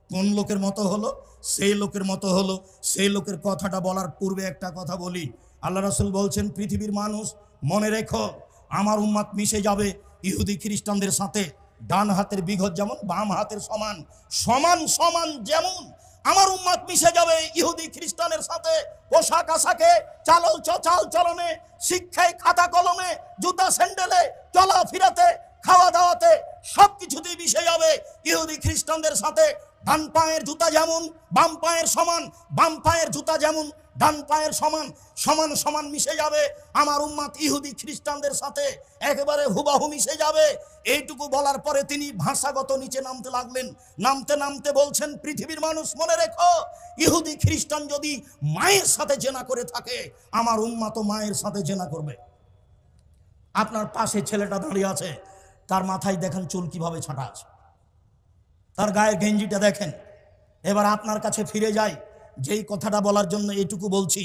কোন লোকের মতো হলো? সেই লোকের মতো হলো। সেই লোকের কথাটা বলার পূর্বে একটা কথা বলি। আল্লাহ রাসূল বলছেন, পৃথিবীর মানুষ মনে রেখো, আমার উম্মাত মিশে যাবে ইহুদি খ্রিস্টানদের সাথে। ডান হাতের বিঘত যেমন বাম হাতের সমান, সমান সমান যেমন আমার উম্মাত মিশে যাবে ইহুদি খ্রিস্টানের সাথে। পোশাক আশাকে, চাল চলনে, শিক্ষায়, খাতা কলমে, জুতা স্যান্ডেলে, চলাফেরাতে, খাওয়া দাওয়াতে সবকিছুতেই মিশে যাবে ইহুদি খ্রিস্টানদের সাথে। ডান পায়ের জুতা যেমন বাম পায়ের সমান, বাম পায়ের জুতা যেমন ডান পায়ের সমান, সমান সমান মিশে যাবে আমার উম্মাত ইহুদি খ্রিস্টানদের সাথে, একেবারে হুবাহু মিশে যাবে। এইটুকু বলার পরে তিনি ভাষাগত নিচে নামতে লাগলেন। নামতে নামতে বলছেন, পৃথিবীর মানুষ মনে রেখো, ইহুদি খ্রিস্টান যদি মায়ের সাথে জেনা করে থাকে, আমার উম্মাত মায়ের সাথে জেনা করবে। আপনার পাশে ছেলেটা দাঁড়িয়ে আছে, তার মাথায় দেখেন চুল কিভাবে ছাঁটা আছে, তার গায়ের গেঞ্জিটা দেখেন। এবার আপনার কাছে ফিরে যাই, যেই কথাটা বলার জন্য এইটুকু বলছি।